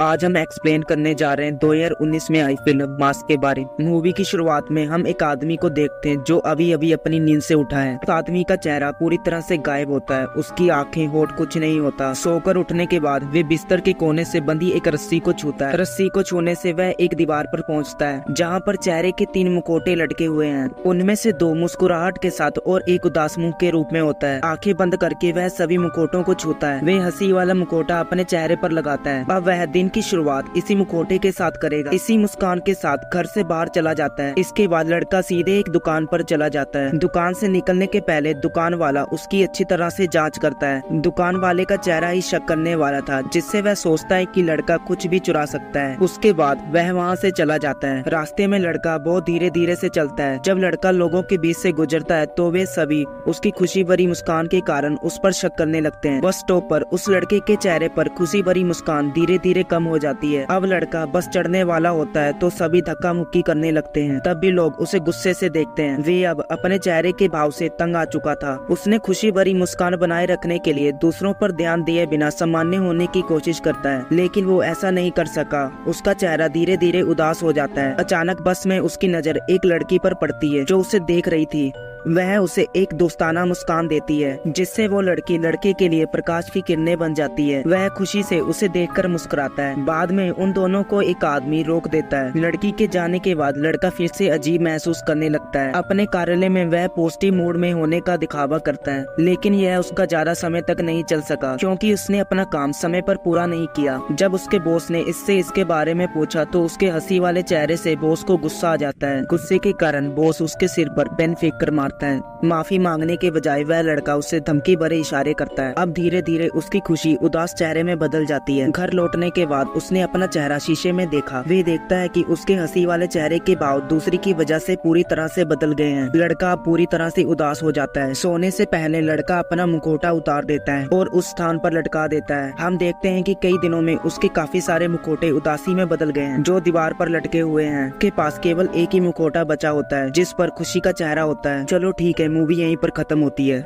आज हम एक्सप्लेन करने जा रहे हैं 2019 में आई फिल्म मास्क के बारे में। मूवी की शुरुआत में हम एक आदमी को देखते हैं जो अभी अभी अपनी नींद से उठा है। उस आदमी का चेहरा पूरी तरह से गायब होता है, उसकी आंखें होठ कुछ नहीं होता। सोकर उठने के बाद वे बिस्तर के कोने से बंधी एक रस्सी को छूता है। रस्सी को छूने से वह एक दीवार पर पहुंचता है जहां पर चेहरे के 3 मुखौटे लटके हुए हैं। उनमें से 2 मुस्कुराहट के साथ और एक उदास मुंह के रूप में होता है। आंखें बंद करके वह सभी मुखौटों को छूता है। वे हंसी वाला मुखौटा अपने चेहरे पर लगाता है। अब वह दिन की शुरुआत इसी मुखौटे के साथ करेगा। इसी मुस्कान के साथ घर से बाहर चला जाता है। इसके बाद लड़का सीधे एक दुकान पर चला जाता है। दुकान से निकलने के पहले दुकान वाला उसकी अच्छी तरह से जांच करता है। दुकान वाले का चेहरा ही शक करने वाला था, जिससे वह सोचता है कि लड़का कुछ भी चुरा सकता है। उसके बाद वह वहाँ से चला जाता है। रास्ते में लड़का बहुत धीरे धीरे से चलता है। जब लड़का लोगों के बीच से गुजरता है तो वे सभी उसकी खुशी भरी मुस्कान के कारण उस पर शक करने लगते हैं। बस स्टॉप पर उस लड़के के चेहरे पर खुशी भरी मुस्कान धीरे धीरे कम हो जाती है। अब लड़का बस चढ़ने वाला होता है तो सभी धक्का मुक्की करने लगते हैं। तब भी लोग उसे गुस्से से देखते हैं। वे अब अपने चेहरे के भाव से तंग आ चुका था। उसने खुशी भरी मुस्कान बनाए रखने के लिए दूसरों पर ध्यान दिए बिना सामान्य होने की कोशिश करता है, लेकिन वो ऐसा नहीं कर सका। उसका चेहरा धीरे धीरे उदास हो जाता है। अचानक बस में उसकी नजर एक लड़की पर पड़ती है जो उसे देख रही थी। वह उसे एक दोस्ताना मुस्कान देती है, जिससे वो लड़की लड़के के लिए प्रकाश की किरणें बन जाती है। वह खुशी से उसे देखकर मुस्कुराता है। बाद में उन दोनों को एक आदमी रोक देता है। लड़की के जाने के बाद लड़का फिर से अजीब महसूस करने लगता है। अपने कार्यालय में वह पॉजिटिव मूड में होने का दिखावा करता है, लेकिन यह उसका ज्यादा समय तक नहीं चल सका क्योंकि उसने अपना काम समय पर पूरा नहीं किया। जब उसके बॉस ने इससे इसके बारे में पूछा तो उसके हंसी वाले चेहरे से बॉस को गुस्सा आ जाता है। गुस्से के कारण बॉस उसके सिर पर पेन फेंक कर मारता है। माफी मांगने के बजाय वह लड़का उससे धमकी भरे इशारे करता है। अब धीरे धीरे उसकी खुशी उदास चेहरे में बदल जाती है। घर लौटने के बाद उसने अपना चेहरा शीशे में देखा। वे देखता है कि उसके हंसी वाले चेहरे के भाव दूसरी की वजह से पूरी तरह से बदल गए हैं। लड़का पूरी तरह से उदास हो जाता है। सोने से पहले लड़का अपना मुखौटा उतार देता है और उस स्थान पर लटका देता है। हम देखते हैं कि कई दिनों में उसके काफी सारे मुखौटे उदासी में बदल गए हैं जो दीवार पर लटके हुए हैं। के पास केवल एक ही मुखौटा बचा होता है जिस पर खुशी का चेहरा होता है। चलो ठीक है, मूवी यहीं पर खत्म होती है।